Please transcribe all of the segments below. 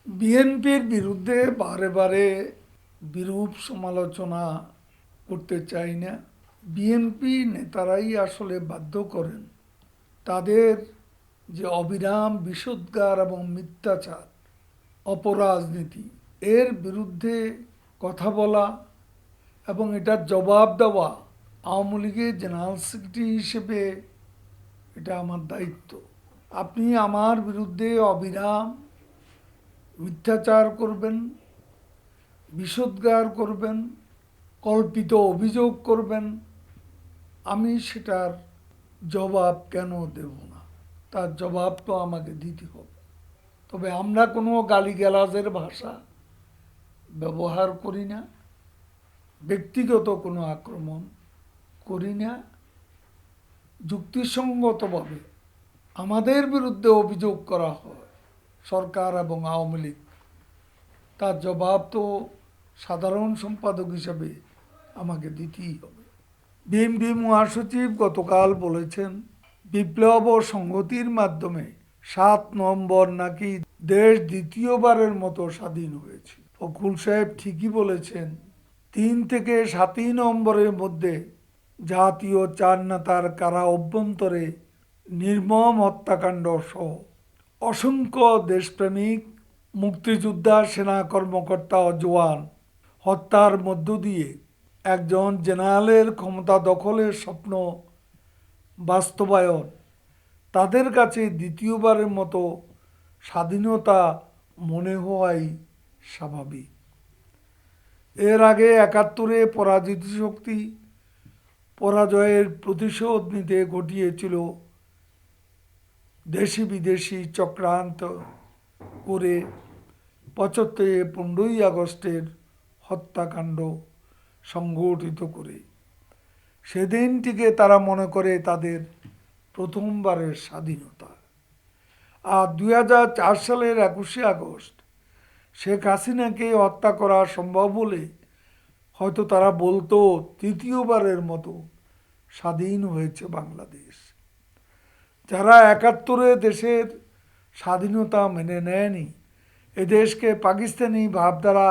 বিএনপির বিরুদ্ধে বারে বারে বিরূপ সমালোচনা করতে চাই না। বিএনপি নেতারাই আসলে বাধ্য করেন তাদের যে অবিরাম বিষোদ্গার এবং মিথ্যাচার, অপরাজনীতি, এর বিরুদ্ধে কথা বলা এবং এটার জবাব দেওয়া। আওয়ামী লীগের জেনারেল সেক্রেটারি হিসেবে এটা আমার দায়িত্ব। আপনি আমার বিরুদ্ধে অবিরাম মিথ্যাচার করবেন, বিষোদ্গার করবেন, কল্পিত অভিযোগ করবেন, আমি সেটার জবাব কেন দেব না? তার জবাব তো আমাকে দিতে হবে। তবে আমরা কোনো গালিগালাজের ভাষা ব্যবহার করি না, ব্যক্তিগত কোনো আক্রমণ করি না। যুক্তিসঙ্গতভাবে আমাদের বিরুদ্ধে অভিযোগ করা হয় সরকার এবং আওয়ামী লীগ, তার জবাব তো সাধারণ সম্পাদক হিসাবে আমাকে দিতেই হবে। বিএনপি মহাসচিব গতকাল বলেছেন, বিপ্লব ও সংহতির মাধ্যমে ৭ নভেম্বর নাকি দেশ দ্বিতীয়বারের মতো স্বাধীন হয়েছে। ফখরুল সাহেব ঠিকই বলেছেন। ৩ থেকে ৭ নভেম্বরের মধ্যে জাতীয় ৪ নেতার কারা অভ্যন্তরে নির্মম হত্যাকাণ্ড সহ অসংখ্য দেশপ্রেমিক মুক্তিযোদ্ধা, সেনা কর্মকর্তা ও জওয়ান হত্যার মধ্য দিয়ে একজন জেনারেলের ক্ষমতা দখলের স্বপ্ন বাস্তবায়ন, তাদের কাছে দ্বিতীয়বারের মতো স্বাধীনতা মনে হওয়াই স্বাভাবিক। এর আগে ৭১-এ পরাজিত শক্তি পরাজয়ের প্রতিশোধ নিতে ঘটিয়েছিল দেশি বিদেশি চক্রান্ত করে ৭৫-এ ১৫ই আগস্টের হত্যাকাণ্ড সংগঠিত করে। সেদিনটিকে তারা মনে করে তাদের প্রথমবারের স্বাধীনতা। আর ২০০৪ সালের ২১শে আগস্ট শেখ হাসিনাকে হত্যা করা সম্ভব হলে হয়তো তারা বলতো তৃতীয়বারের মতো স্বাধীন হয়েছে বাংলাদেশ। যারা ৭১-এ দেশের স্বাধীনতা মেনে নেয়নি, এদেশকে পাকিস্তানি ভাবধারা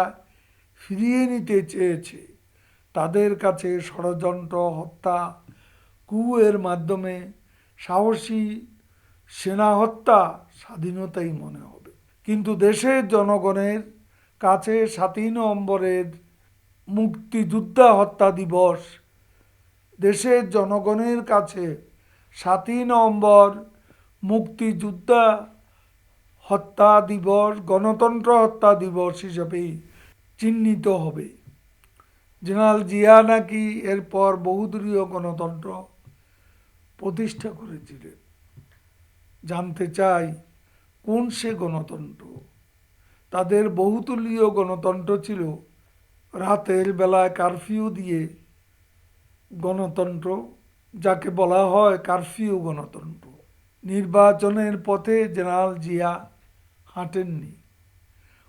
ফিরিয়ে নিতে চেয়েছে, তাদের কাছে ষড়যন্ত্র, হত্যা, কুয়ের মাধ্যমে সাহসী সেনা হত্যা স্বাধীনতাই মনে হবে। কিন্তু দেশের জনগণের কাছে ৭ই নভেম্বরের মুক্তিযোদ্ধা হত্যা দিবস, দেশের জনগণের কাছে ৭ই নভেম্বর মুক্তিযোদ্ধা হত্যা দিবস, গণতন্ত্র হত্যা দিবস হিসেবেই চিহ্নিত হবে। জেনারেল জিয়া নাকি এরপর বহুদলীয় গণতন্ত্র প্রতিষ্ঠা করেছিলেন। জানতে চাই কোন সে গণতন্ত্র? তাদের বহুদলীয় গণতন্ত্র ছিল রাতের বেলায় কারফিউ দিয়ে গণতন্ত্র, যাকে বলা হয় কারফিউ গণতন্ত্র। নির্বাচনের পথে জেনারেল জিয়া হাঁটেননি,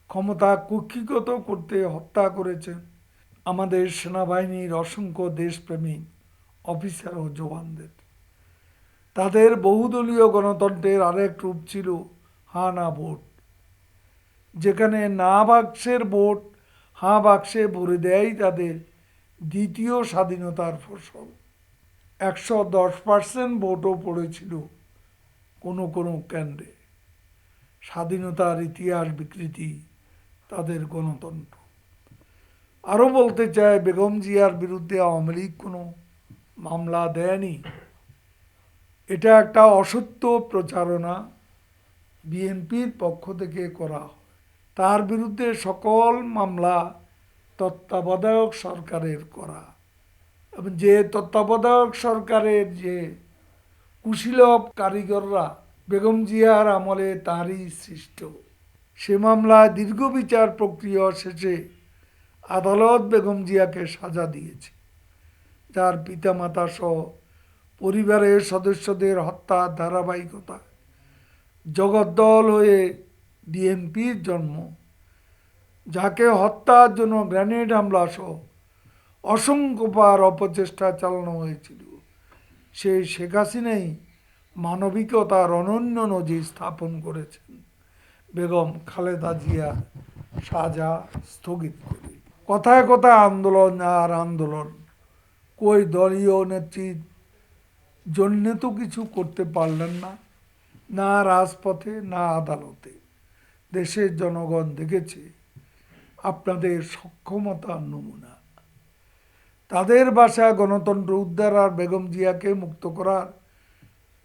ক্ষমতা কুক্ষিগত করতে হত্যা করেছেন আমাদের সেনাবাহিনীর অসংখ্য দেশপ্রেমিক অফিসার ও জওয়ানদের। তাদের বহুদলীয় গণতন্ত্রের আরেক রূপ ছিল হাঁ না ভোট, যেখানে না বাক্সের ভোট হাঁ বাক্সে ভরে দেয় তাদের দ্বিতীয় স্বাধীনতার ফসল। ১১০% ভোটও পড়েছিল কোনো কোনো কেন্দ্রে। স্বাধীনতার ইতিহাস বিকৃতি তাদের গণতন্ত্র। আরও বলতে চায়, বেগম জিয়ার বিরুদ্ধে আওয়ামী লীগ কোনো মামলা দেয়নি। এটা একটা অসত্য প্রচারণা বিএনপির পক্ষ থেকে করা হয়। তার বিরুদ্ধে সকল মামলা তত্ত্বাবধায়ক সরকারের করা, এবং যে তত্ত্বাবধায়ক সরকারের যে কুশীলব কারিগররা বেগম জিয়ার আমলে তারই সৃষ্ট। সে মামলায় দীর্ঘ বিচার প্রক্রিয়া শেষে আদালত বেগম জিয়াকে সাজা দিয়েছে, যার পিতামাতা সহ পরিবারের সদস্যদের হত্যার ধারাবাহিকতা জগদ্দল হয়ে ডিএমপির জন্ম, যাকে হত্যার জন্য গ্রেনেড হামলা সহ অসংখ্যবার অপচেষ্টা চালানো হয়েছিল, সেই শেখ হাসিনাই মানবিকতার অনন্য নজির স্থাপন করেছেন। বেগম খালেদা জিয়ার সাজা স্থগিত করে। কথায় কথায় আন্দোলন আর আন্দোলন, কই দলীয় নেত্রীর জন্যে তো কিছু করতে পারলেন না, না রাজপথে না আদালতে। দেশের জনগণ দেখেছে আপনাদের সক্ষমতার নমুনা। তাদের বাসায় গণতন্ত্র উদ্ধার আর বেগম জিয়াকে মুক্ত করার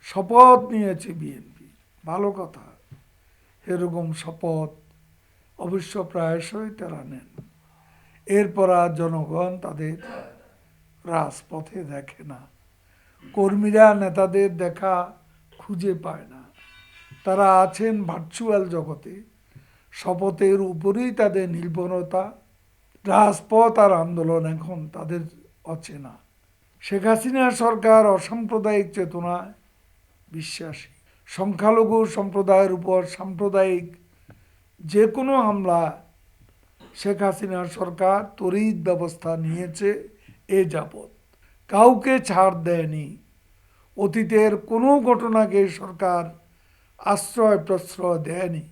শপথ নিয়েছে বিএনপি। ভালো কথা, এরকম শপথ অবশ্য প্রায়শই তারা নেন। এরপর আর জনগণ তাদের রাজপথে দেখে না, কর্মীরা নেতাদের দেখা খুঁজে পায় না। তারা আছেন ভার্চুয়াল জগতে, শপথের উপরেই তাদের নির্ভরতা। রাজপথ আর আন্দোলন এখন তাদের অচেনা। শেখ হাসিনা সরকার অসাম্প্রদায়িক চেতনায় বিশ্বাসী। সংখ্যালঘু সম্প্রদায়ের উপর সাম্প্রদায়িক যে কোনো হামলা শেখ হাসিনা সরকার তড়িৎ ব্যবস্থা নিয়েছে এ যাবৎ, কাউকে ছাড় দেয়নি। অতীতের কোনো ঘটনাকে সরকার আশ্রয় প্রশ্রয় দেয়নি।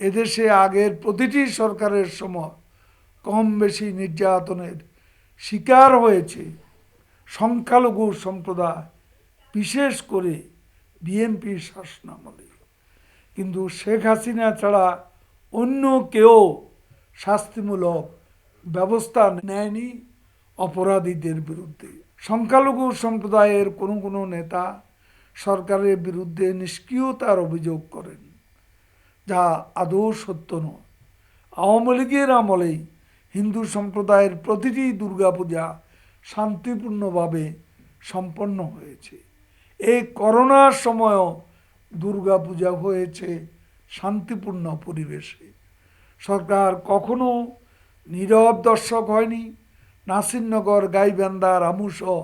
এদেশে আগের প্রতিটি সরকারের সময় কম বেশি নির্যাতনের শিকার হয়েছে সংখ্যালঘু সম্প্রদায়, বিশেষ করে বিএনপির শাসনামলে। কিন্তু শেখ হাসিনা ছাড়া অন্য কেউ শাস্তিমূলক ব্যবস্থা নেয়নি অপরাধীদের বিরুদ্ধে। সংখ্যালঘু সম্প্রদায়ের কোনো কোনো নেতা সরকারের বিরুদ্ধে নিষ্ক্রিয়তার অভিযোগ করেন, যা আদৌ সত্য নয়। আওয়ামী লীগের আমলেই হিন্দু সম্প্রদায়ের প্রতিটি দুর্গাপূজা শান্তিপূর্ণভাবে সম্পন্ন হয়েছে। এই করোনার সময়ও দুর্গাপূজা হয়েছে শান্তিপূর্ণ পরিবেশে। সরকার কখনো নীরব দর্শক হয়নি। নাসিরনগর, গাইবান্ধা, রামুসহ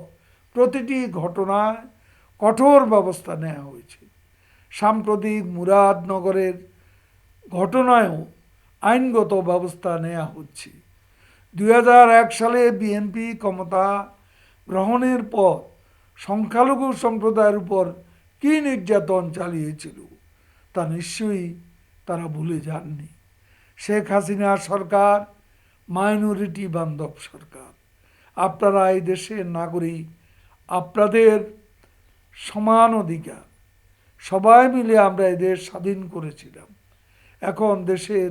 প্রতিটি ঘটনায় কঠোর ব্যবস্থা নেওয়া হয়েছে। সাম্প্রতিক মুরাদনগরের ঘটনায়ও আইনগত ব্যবস্থা নেওয়া হচ্ছে। 2001 সালে বিএনপি ক্ষমতা গ্রহণের পর সংখ্যালঘু সম্প্রদায়ের উপর কী নির্যাতন চালিয়েছিল তা নিশ্চয়ই তারা ভুলে যাননি। শেখ হাসিনা সরকার মাইনরিটি বান্ধব সরকার। আপনারা এই দেশের নাগরিক, আপনাদের সমান অধিকার। সবাই মিলে আমরা এদের স্বাধীন করেছিলাম। এখন দেশের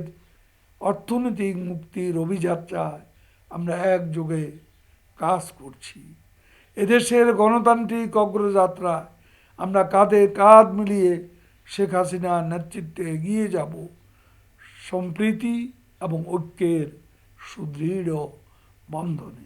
অর্থনৈতিক মুক্তির অভিযাত্রায় আমরা একযোগে কাজ করছি। এদেশের গণতান্ত্রিক অগ্রযাত্রায় আমরা কাঁধে কাঁধ মিলিয়ে শেখ হাসিনার নেতৃত্বে এগিয়ে যাব সম্প্রীতি এবং ঐক্যের সুদৃঢ় বন্ধনে।